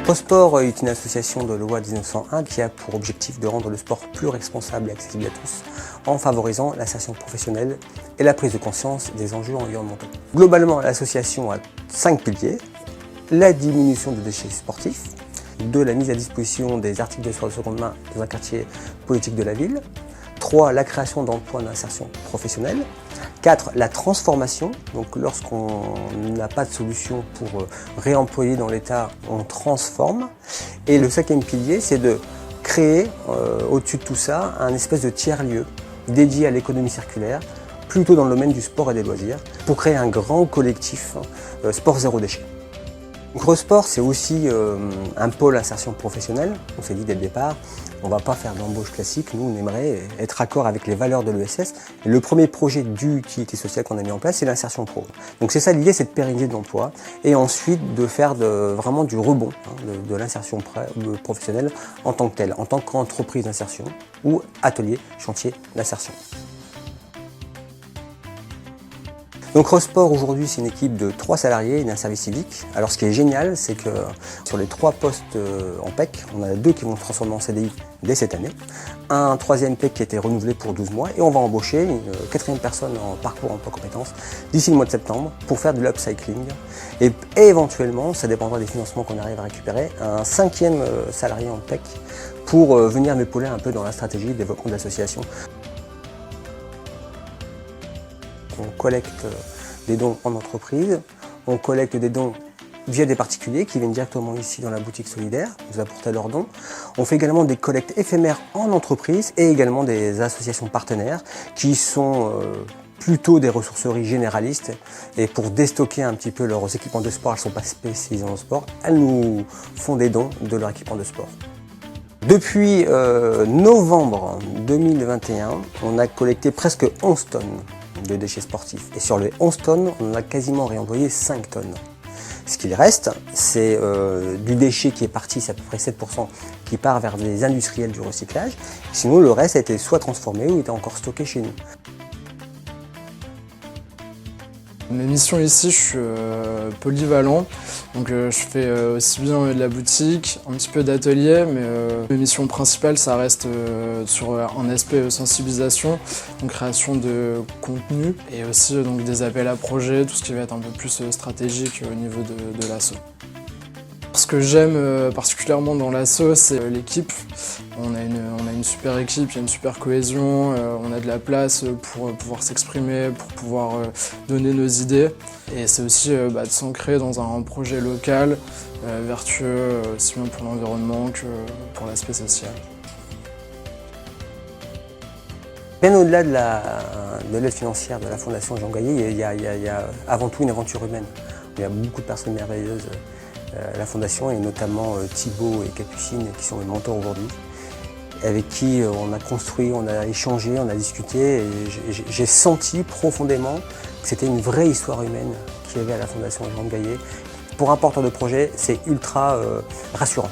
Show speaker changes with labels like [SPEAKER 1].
[SPEAKER 1] ProSport est une association de loi 1901 qui a pour objectif de rendre le sport plus responsable et accessible à tous en favorisant l'insertion professionnelle et la prise de conscience des enjeux environnementaux. Globalement, l'association a 5 piliers: la diminution des déchets sportifs, 2. La mise à disposition des articles de sport de seconde main dans un quartier politique de la ville, 3. La création d'emplois d'insertion professionnelle, 4. La transformation, donc lorsqu'on n'a pas de solution pour réemployer dans l'État, on transforme. Et le 5e pilier, c'est de créer au-dessus de tout ça un espèce de tiers-lieu dédié à l'économie circulaire, plutôt dans le domaine du sport et des loisirs, pour créer un grand collectif sport zéro déchet. ProSport, c'est aussi un pôle insertion professionnelle. On s'est dit dès le départ, on ne va pas faire d'embauche classique, nous on aimerait être raccord avec les valeurs de l'ESS. Le premier projet d'utilité sociale qu'on a mis en place, c'est l'insertion pro. Donc c'est ça l'idée, c'est de pérenniser de l'emploi et ensuite de faire vraiment du rebond de l'insertion professionnelle en tant que telle, en tant qu'entreprise d'insertion ou atelier, chantier d'insertion. Donc ProSport aujourd'hui c'est une équipe de 3 salariés et d'un service civique. Alors ce qui est génial, c'est que sur les 3 postes en PEC, on en a 2 qui vont se transformer en CDI dès cette année, un 3e PEC qui a été renouvelé pour 12 mois et on va embaucher une 4e personne en parcours emploi compétences d'ici le mois de septembre pour faire de l'upcycling et éventuellement, ça dépendra des financements qu'on arrive à récupérer, un 5e salarié en PEC pour venir m'épauler un peu dans la stratégie de développement de l'association. On collecte des dons en entreprise, on collecte des dons via des particuliers qui viennent directement ici dans la boutique solidaire, nous apporter leurs dons. On fait également des collectes éphémères en entreprise et également des associations partenaires qui sont plutôt des ressourceries généralistes et pour déstocker un petit peu leurs équipements de sport, elles ne sont pas spécialisées en sport, elles nous font des dons de leur équipement de sport. Depuis novembre 2021, on a collecté presque 11 tonnes de déchets sportifs. Et sur les 11 tonnes, on a quasiment réemployé 5 tonnes. Ce qu'il reste, c'est du déchet qui est parti, c'est à peu près 7%, qui part vers des industriels du recyclage. Sinon, le reste a été soit transformé ou était encore stocké chez nous.
[SPEAKER 2] Mes missions ici, je suis polyvalent, donc je fais aussi bien de la boutique, un petit peu d'atelier, mais mes missions principales, ça reste sur un aspect sensibilisation, donc création de contenu, et aussi donc, des appels à projets, tout ce qui va être un peu plus stratégique au niveau de l'asso. Ce que j'aime particulièrement dans l'asso, c'est l'équipe. On a une super équipe, il y a une super cohésion, on a de la place pour pouvoir s'exprimer, pour pouvoir donner nos idées. Et c'est aussi de s'ancrer dans un projet local, vertueux, aussi bien pour l'environnement que pour l'aspect social.
[SPEAKER 1] Bien au-delà de l'aide financière de la Fondation Jean Gaillet, il y a avant tout une aventure humaine. Il y a beaucoup de personnes merveilleuses à la Fondation et notamment Thibaut et Capucine qui sont mes mentors aujourd'hui, avec qui on a construit, on a échangé, on a discuté et j'ai senti profondément que c'était une vraie histoire humaine qu'il y avait à la Fondation Jean Gaillet. Pour un porteur de projet, c'est ultra rassurant.